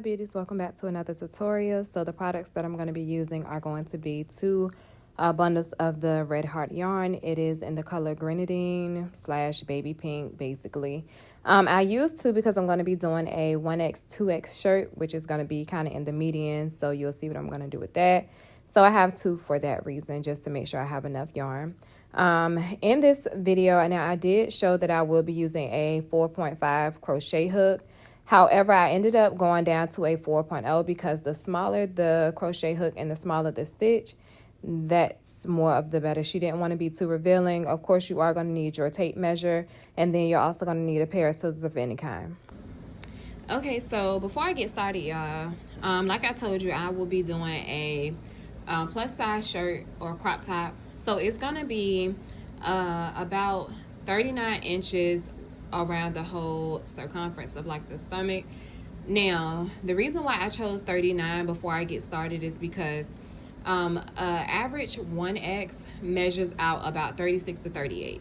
my beauties, welcome back to another tutorial. So the products that I'm going to be using are going to be two bundles of the Red Heart yarn. It is in the color grenadine / baby pink, basically. I use two because I'm going to be doing a 1X 2X shirt, which is going to be kind of in the median, so you'll see what I'm going to do with that. So I have two for that reason, just to make sure I have enough yarn. In this video, now I did show that I will be using a 4.5 crochet hook. However, I ended up going down to a 4.0 because the smaller the crochet hook and the smaller the stitch, that's more of the better. She didn't want to be too revealing. Of course, you are going to need your tape measure, and then you're also going to need a pair of scissors of any kind. Okay, so before I get started, y'all, like I told you, I will be doing a plus size shirt or crop top. So it's going to be about 39 inches around the whole circumference of like the stomach. Now the reason why I chose 39 before I get started is because average 1X measures out about 36 to 38,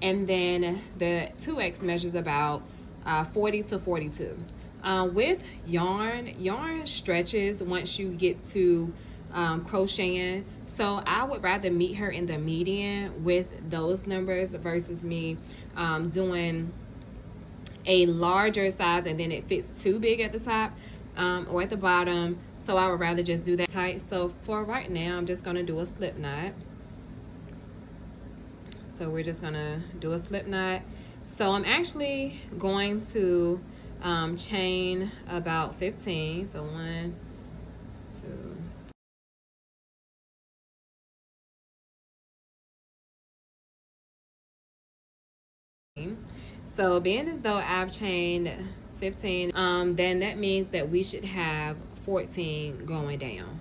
and then the 2X measures about 40 to 42. With yarn stretches once you get to crocheting, so I would rather meet her in the median with those numbers versus me doing a larger size and then it fits too big at the top or at the bottom. So I would rather just do that tight. So for right now, I'm just gonna do a slip knot. So we're just gonna do a slip knot. So I'm actually going to chain about 15. So 1, 2. So being as though I've chained 15, then that means that we should have 14 going down.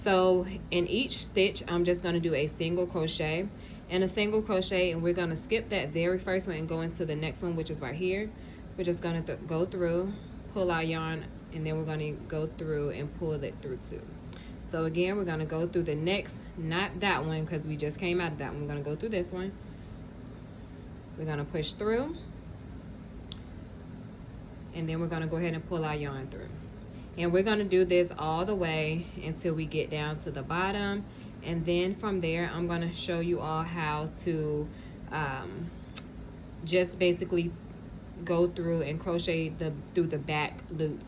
So in each stitch, I'm just going to do a single crochet and a single crochet, and we're going to skip that very first one and go into the next one, which is right here. We're just going to go through, pull our yarn, and then we're going to go through and pull it through too. So again, we're going to go through the next, not that one because we just came out of that one. We're going to go through this one. We're going to push through, and then we're going to go ahead and pull our yarn through. And we're going to do this all the way until we get down to the bottom. And then from there, I'm going to show you all how to just basically go through and crochet through the back loops.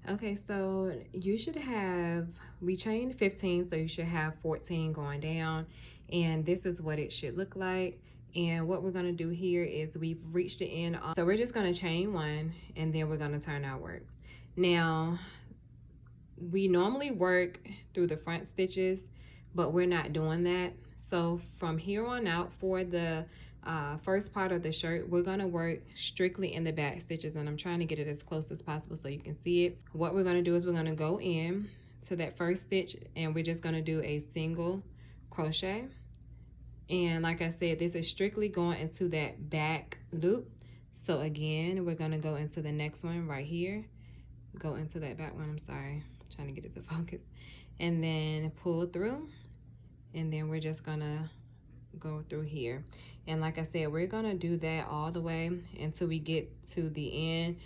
Okay, so you should have, we chained 15, so you should have 14 going down, and this is what it should look like. And what we're going to do here is we've reached the end, so we're just going to chain 1, and then we're going to turn our work. Now we normally work through the front stitches, but we're not doing that. So from here on out, for the first part of the shirt, we're going to work strictly in the back stitches, and I'm trying to get it as close as possible so you can see it. What we're going to do is we're going to go in to that first stitch, and we're just going to do a single crochet. And like I said, this is strictly going into that back loop. So again, we're going to go into the next one right here, go into that back one. I'm sorry, I'm trying to get it to focus, and then pull through, and then we're just gonna go through here. And like I said, we're gonna do that all the way until we get to the end.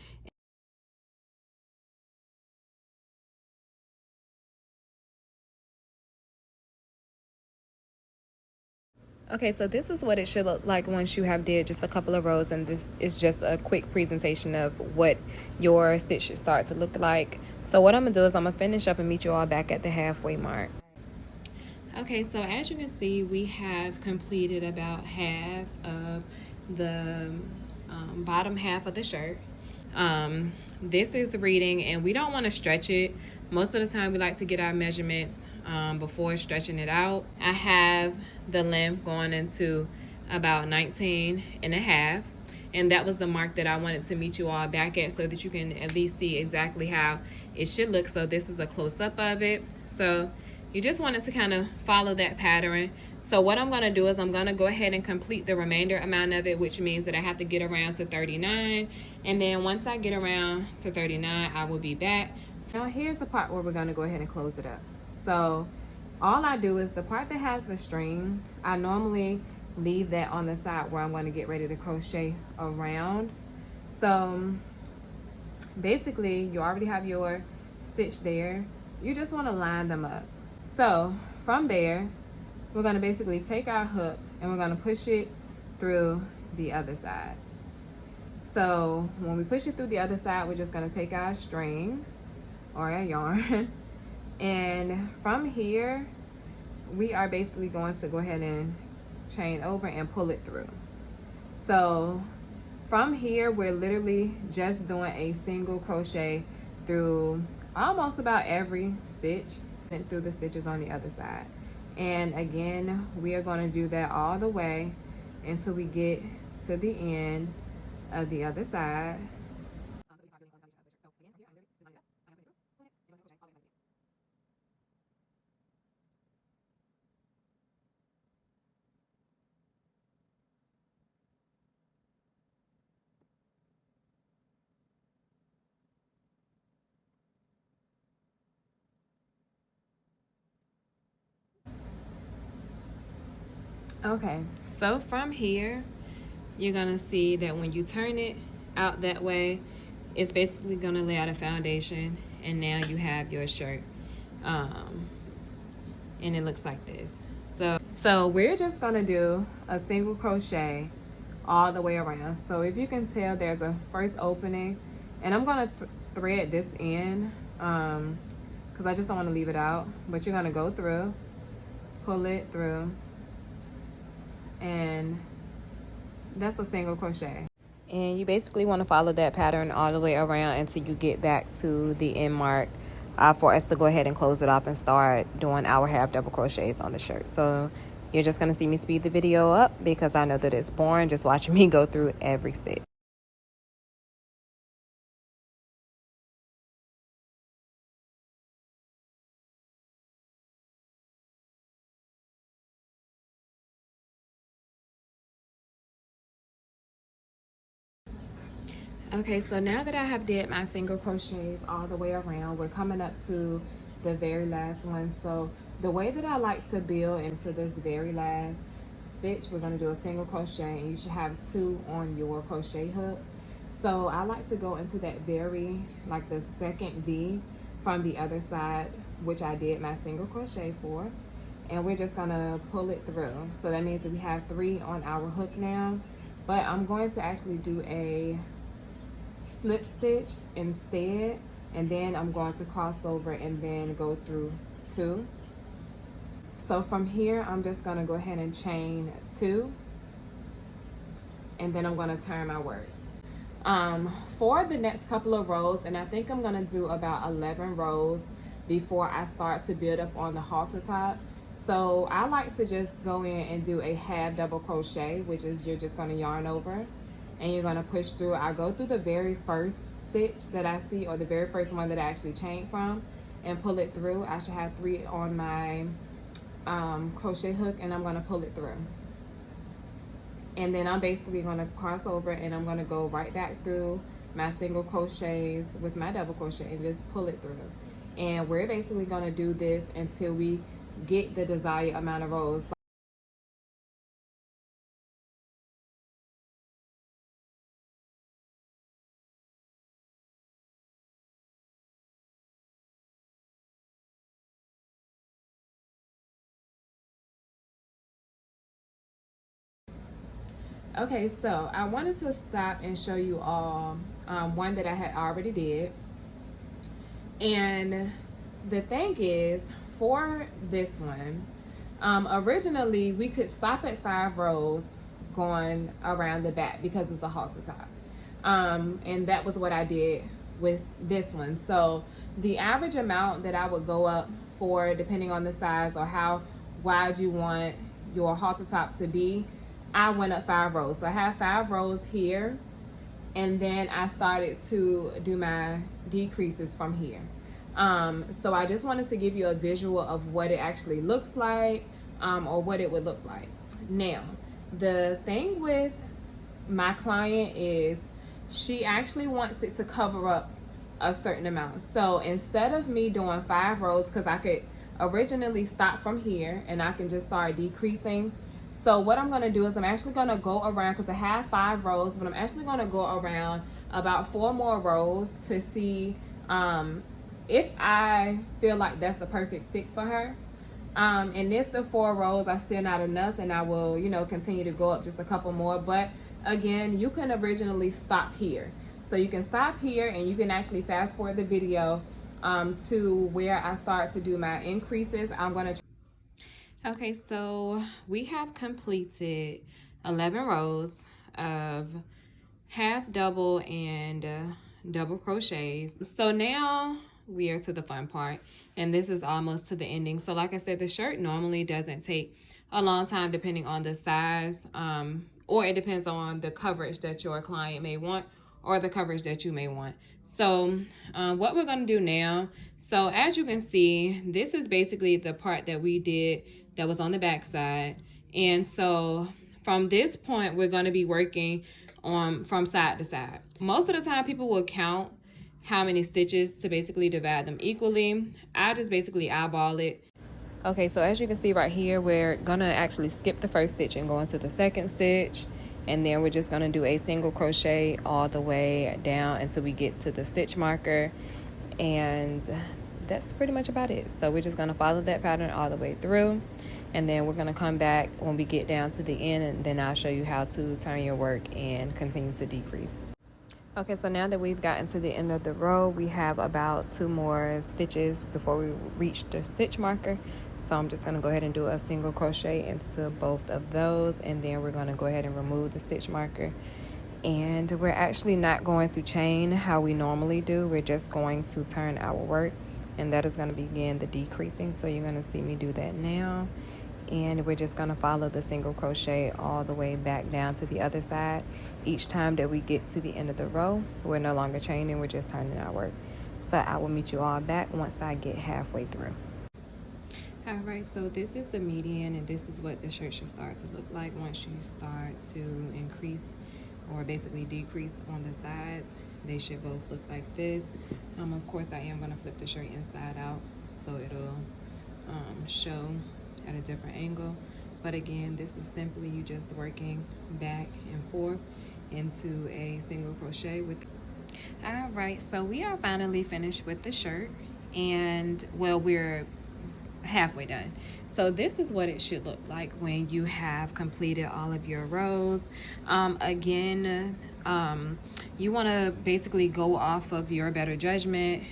Okay, so this is what it should look like once you have did just a couple of rows, and this is just a quick presentation of what your stitch should start to look like. So what I'm gonna do is I'm gonna finish up and meet you all back at the halfway mark. Okay, so as you can see, we have completed about half of the bottom half of the shirt. This is reading, and we don't want to stretch it. Most of the time we like to get our measurements before stretching it out. I have the length going into about 19.5, and that was the mark that I wanted to meet you all back at so that you can at least see exactly how it should look. So this is a close-up of it. So you just wanted to kind of follow that pattern. So what I'm going to do is I'm going to go ahead and complete the remainder amount of it, which means that I have to get around to 39. And then once I get around to 39, I will be back. Now here's the part where we're going to go ahead and close it up. So all I do is the part that has the string, I normally leave that on the side where I'm going to get ready to crochet around. So basically you already have your stitch there. You just want to line them up. So from there, we're going to basically take our hook and we're going to push it through the other side. So when we push it through the other side, we're just going to take our string or our yarn and from here we are basically going to go ahead and chain over and pull it through. So from here we're literally just doing a single crochet through almost about every stitch and through the stitches on the other side. And again, we are going to do that all the way until we get to the end of the other side. Okay, so from here, you're gonna see that when you turn it out that way, it's basically gonna lay out a foundation, and now you have your shirt. And it looks like this. So we're just gonna do a single crochet all the way around. So if you can tell, there's a first opening, and I'm gonna thread this in because I just don't want to leave it out. But you're gonna go through, pull it through, and that's a single crochet. And you basically want to follow that pattern all the way around until you get back to the end mark for us to go ahead and close it off and start doing our half double crochets on the shirt. So you're just going to see me speed the video up because I know that it's boring just watching me go through every stitch. Okay, so now that I have did my single crochets all the way around, we're coming up to the very last one. So the way that I like to build into this very last stitch, we're going to do a single crochet, and you should have 2 on your crochet hook. So I like to go into that very, like the second V from the other side, which I did my single crochet for, and we're just going to pull it through. So that means that we have 3 on our hook now, but I'm going to actually do a slip stitch instead, and then I'm going to cross over and then go through 2. So from here I'm just going to go ahead and chain 2, and then I'm going to turn my work. For the next couple of rows, and I think I'm going to do about 11 rows before I start to build up on the halter top. So I like to just go in and do a half double crochet, which is you're just going to yarn over and you're going to push through. I go through the very first stitch that I see, or the very first one that I actually chained from, and pull it through. I should have 3 on my crochet hook, and I'm going to pull it through. And then I'm basically going to cross over and I'm going to go right back through my single crochets with my double crochet and just pull it through. And we're basically going to do this until we get the desired amount of rows. Okay, so I wanted to stop and show you all one that I had already did. And the thing is, for this one, originally we could stop at 5 rows going around the back because it's a halter top. And that was what I did with this one. So the average amount that I would go up for, depending on the size or how wide you want your halter top to be, I went up 5 rows. So I have 5 rows here, and then I started to do my decreases from here. So I just wanted to give you a visual of what it actually looks like, or what it would look like. Now, the thing with my client is she actually wants it to cover up a certain amount. So instead of me doing 5 rows, because I could originally stop from here and I can just start decreasing. So what I'm going to do is I'm actually going to go around, because I have 5 rows, but I'm actually going to go around about 4 more rows to see if I feel like that's the perfect fit for her. And if the 4 rows are still not enough, then I will, you know, continue to go up just a couple more. But again, you can originally stop here. So you can stop here and you can actually fast forward the video to where I start to do my increases. I'm going to. Okay, so we have completed 11 rows of half double and double crochets. So now we are to the fun part, and this is almost to the ending. So like I said, the shirt normally doesn't take a long time depending on the size, or it depends on the coverage that your client may want or the coverage that you may want. So what we're going to do now, so as you can see, this is basically the part that we did that was on the back side. And so from this point, we're going to be working on from side to side. Most of the time people will count how many stitches to basically divide them equally. I just basically eyeball it. Okay, so as you can see right here, we're gonna actually skip the first stitch and go into the second stitch, and then we're just gonna do a single crochet all the way down until we get to the stitch marker, and that's pretty much about it. So we're just gonna follow that pattern all the way through, and then we're gonna come back when we get down to the end, and then I'll show you how to turn your work and continue to decrease. Okay, so now that we've gotten to the end of the row, we have about 2 more stitches before we reach the stitch marker. So I'm just going to go ahead and do a single crochet into both of those, and then we're going to go ahead and remove the stitch marker. And we're actually not going to chain how we normally do. We're just going to turn our work, and that is going to begin the decreasing. So you're going to see me do that now. And we're just going to follow the single crochet all the way back down to the other side. Each time that we get to the end of the row, we're no longer chaining, we're just turning our work. So I will meet you all back once I get halfway through. All right, so this is the median, and this is what the shirt should start to look like once you start to increase or basically decrease on the sides. They should both look like this. Of course, I am going to flip the shirt inside out so it'll show at a different angle. But again, this is simply you just working back and forth into a single crochet with. All right, so we are finally finished with the shirt, and well, we're halfway done. So this is what it should look like when you have completed all of your rows. Again, you want to basically go off of your better judgment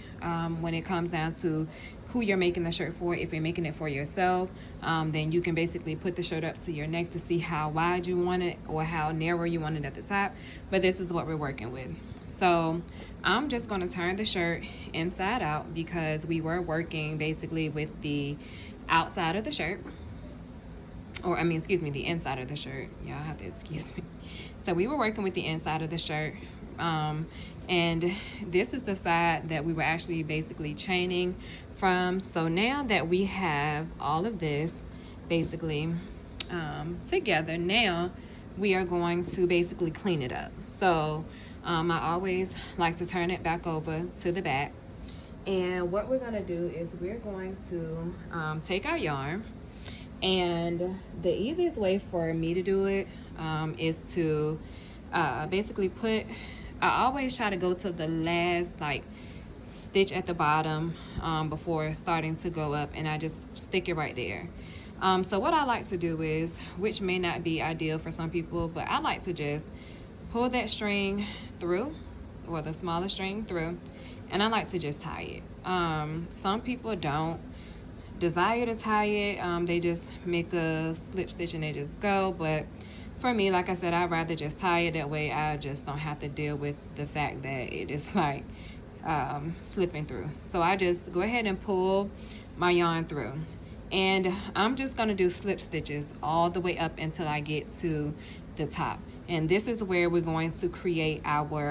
when it comes down to who you're making the shirt for. If you're making it for yourself, then you can basically put the shirt up to your neck to see how wide you want it or how narrow you want it at the top. But this is what we're working with. So I'm just going to turn the shirt inside out because we were working basically with the outside of the shirt, or I mean, excuse me, the inside of the shirt. Y'all have to excuse me. So we were working with the inside of the shirt, and this is the side that we were actually basically chaining from. So now that we have all of this basically together, now we are going to basically clean it up. So I always like to turn it back over to the back, and what we're going to do is we're going to take our yarn, and the easiest way for me to do it is to basically put, I always try to go to the last like stitch at the bottom before starting to go up, and I just stick it right there. So what I like to do is, which may not be ideal for some people, but I like to just pull that string through, or the smaller string through, and I like to just tie it. Some people don't desire to tie it. They just make a slip stitch and they just go. But for me, like I said, I'd rather just tie it. That way I just don't have to deal with the fact that it is like slipping through. So I just go ahead and pull my yarn through, and I'm just going to do slip stitches all the way up until I get to the top. And this is where we're going to create our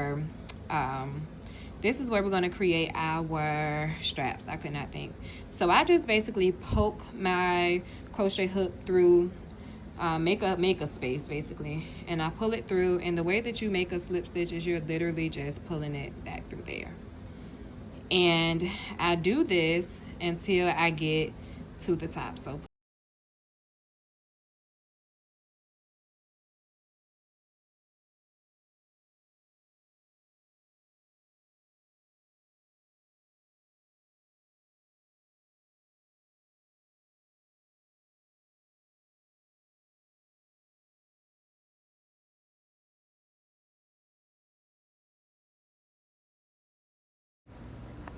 straps. I could not think. So I just basically poke my crochet hook through, make a space basically, and I pull it through. And the way that you make a slip stitch is you're literally just pulling it back through there. And I do this until I get to the top. So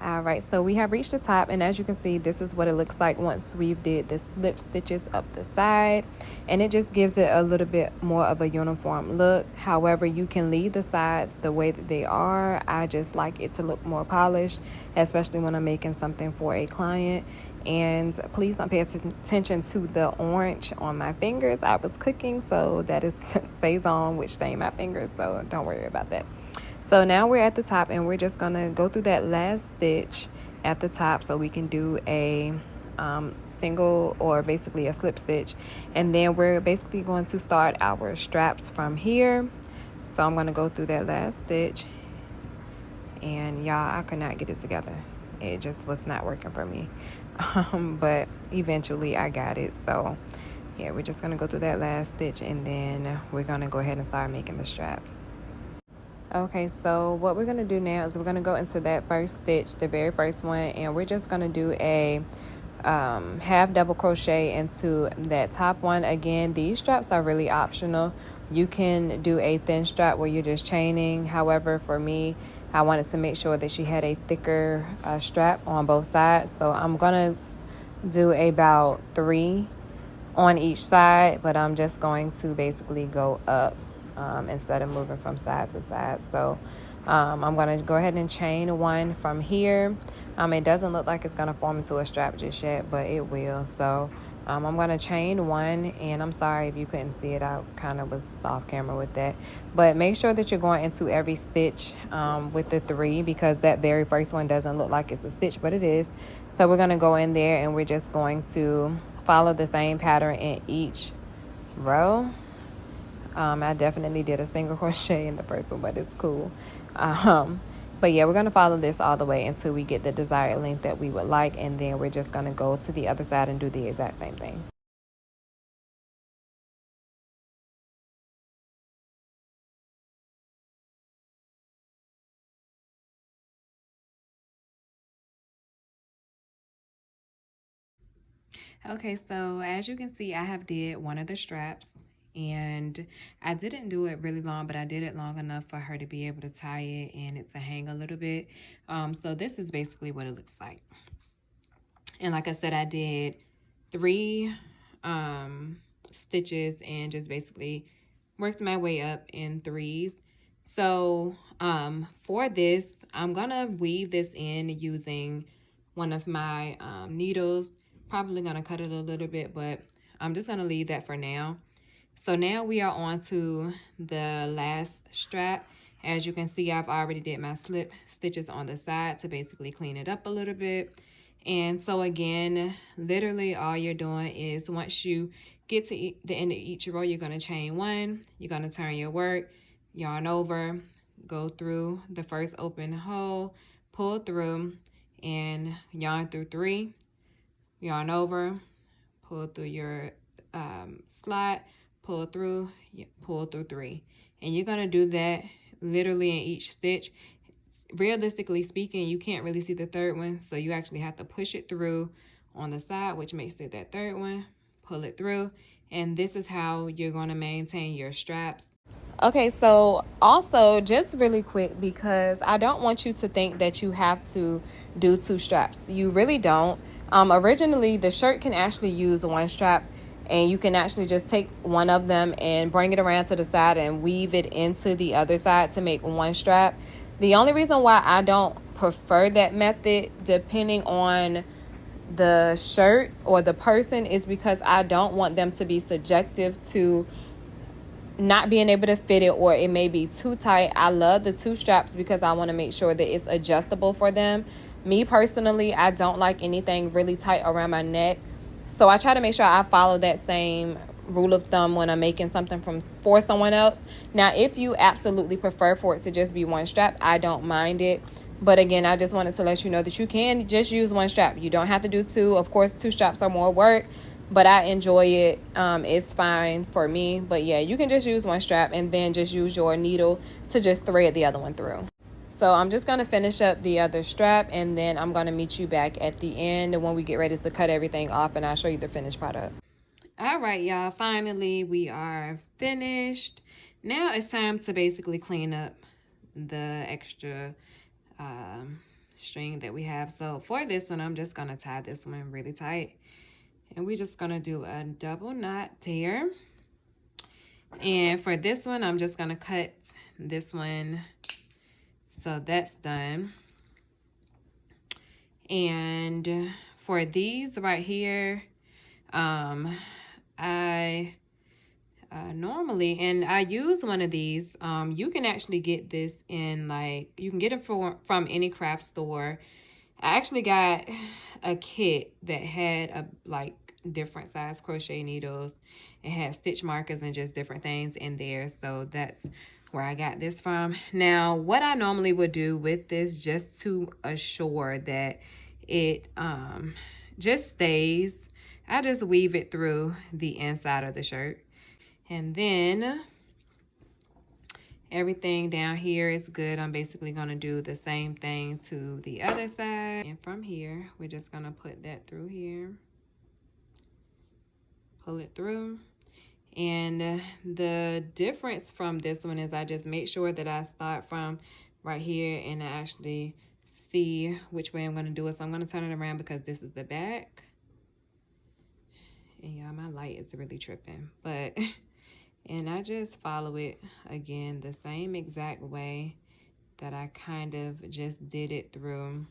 All right, so we have reached the top, and as you can see, this is what it looks like once we've did the slip stitches up the side, and it just gives it a little bit more of a uniform look. However, you can leave the sides the way that they are. I just like it to look more polished, especially when I'm making something for a client. And please don't pay attention to the orange on my fingers. I was cooking, so that is Saison, which stained my fingers, so don't worry about that. So now we're at the top, and we're just going to go through that last stitch at the top so we can do a single, or basically a slip stitch. And then we're basically going to start our straps from here. So I'm going to go through that last stitch. And y'all, I could not get it together. It just was not working for me. But eventually I got it. So yeah, we're just going to go through that last stitch, and then we're going to go ahead and start making the straps. Okay, so what we're going to do now is we're going to go into that first stitch, the very first one, and we're just going to do a half double crochet into that top one. Again, these straps are really optional. You can do a thin strap where you're just chaining. However, for me, I wanted to make sure that she had a thicker strap on both sides. So I'm going to do about 3 on each side, but I'm just going to basically go up instead of moving from side to side. So I'm going to go ahead and chain 1 from here. It doesn't look like it's going to form into a strap just yet, but it will. So I'm going to chain 1, and I'm sorry if you couldn't see it. I kind of was off camera with that. But make sure that you're going into every stitch with the 3, because that very first one doesn't look like it's a stitch, but it is. So we're going to go in there, and we're just going to follow the same pattern in each row. I definitely did a single crochet in the first one, but it's cool. But yeah, we're going to follow this all the way until we get the desired length that we would like, and then we're just going to go to the other side and do the exact same thing. Okay, so as you can see, I have did one of the straps, and I didn't do it really long, but I did it long enough for her to be able to tie it and it to hang a little bit. So this is basically what it looks like. And like I said, I did 3 stitches and just basically worked my way up in 3s. So for this, I'm gonna weave this in using one of my needles. Probably gonna cut it a little bit, but I'm just gonna leave that for now. So now we are on to the last strap. As you can see, I've already did my slip stitches on the side to basically clean it up a little bit. And so again, literally all you're doing is once you get to the end of each row, you're going to chain 1, you're going to turn your work, yarn over, go through the first open hole, pull through, and yarn through 3, yarn over, pull through your slot, pull through 3. And you're going to do that literally in each stitch. Realistically speaking, you can't really see the third one, so you actually have to push it through on the side, which makes it that third one. Pull it through, and this is how you're going to maintain your straps. Okay, so also just really quick, because I don't want you to think that you have to do 2 straps. You really don't. Originally, the shirt can actually use 1 strap, and you can actually just take one of them and bring it around to the side and weave it into the other side to make 1 strap. The only reason why I don't prefer that method, depending on the shirt or the person, is because I don't want them to be subjective to not being able to fit it, or it may be too tight. I love the 2 straps because I want to make sure that it's adjustable for them. Me personally, I don't like anything really tight around my neck. So I try to make sure I follow that same rule of thumb when I'm making something for someone else. Now, if you absolutely prefer for it to just be 1 strap, I don't mind it. But again, I just wanted to let you know that you can just use 1 strap. You don't have to do 2. Of course, 2 straps are more work, but I enjoy it. It's fine for me. But yeah, you can just use 1 strap and then just use your needle to just thread the other one through. So I'm just going to finish up the other strap, and then I'm going to meet you back at the end when we get ready to cut everything off, and I'll show you the finished product. All right, y'all, finally we are finished. Now it's time to basically clean up the extra string that we have. So for this one, I'm just gonna tie this one really tight, and we're just gonna do a double knot there. And for this one, I'm just gonna cut this one, so that's done. And for these right here, I normally, and I use one of these, you can actually get this in, like, you can get it from any craft store. I actually got a kit that had like different size crochet needles. It had stitch markers and just different things in there, so that's where I got this from. Now, what I normally would do with this, just to assure that it just stays, I just weave it through the inside of the shirt. And then everything down here is good. I'm basically going to do the same thing to the other side. And from here, we're just going to put that through here. Pull it through. And the difference from this one is I just make sure that I start from right here and I actually see which way I'm going to do it. So I'm going to turn it around because this is the back. And yeah, my light is really tripping. But... and I just follow it again the same exact way that I kind of just did it through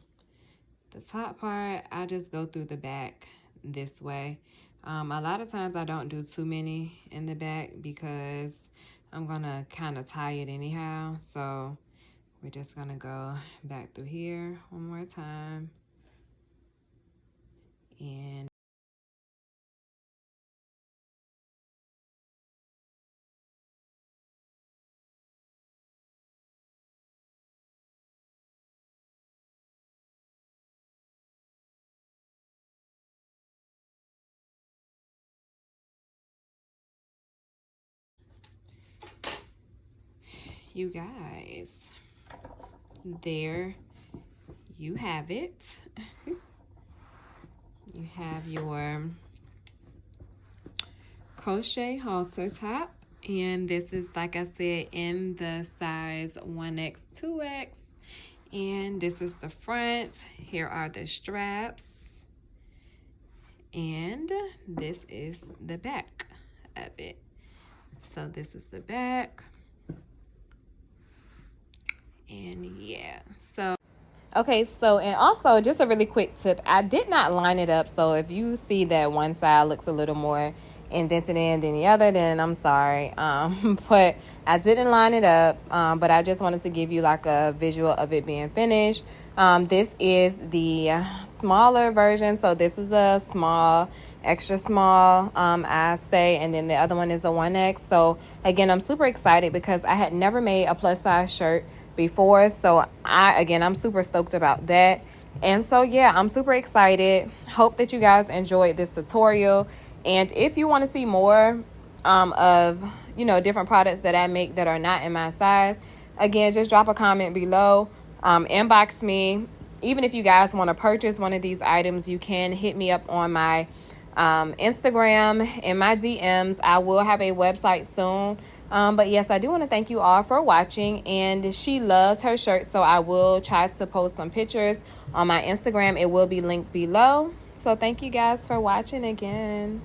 the top part. I just go through the back this way. A lot of times I don't do too many in the back because I'm gonna kind of tie it anyhow. So we're just gonna go back through here one more time. And you guys, there you have it. You have your crochet halter top, and this is, like I said, in the size 1X 2X, and this is the front. Here are the straps, and this is the back of it. So this is the back. And yeah, so okay, so, and also just a really quick tip, I did not line it up. So if you see that one side looks a little more indented in than the other, then I'm sorry. But I didn't line it up, but I just wanted to give you like a visual of it being finished. This is the smaller version, so this is a small, extra small, I say, and then the other one is a 1X. So again, I'm super excited because I had never made a plus size shirt before, so I'm super stoked about that. And so yeah, I'm super excited. Hope that you guys enjoyed this tutorial, and if you want to see more of, you know, different products that I make that are not in my size, again, just drop a comment below, inbox me. Even if you guys want to purchase one of these items, you can hit me up on my Instagram and my DMs. I will have a website soon. But yes, I do want to thank you all for watching, and she loved her shirt, so I will try to post some pictures on my Instagram. It will be linked below. So thank you guys for watching again.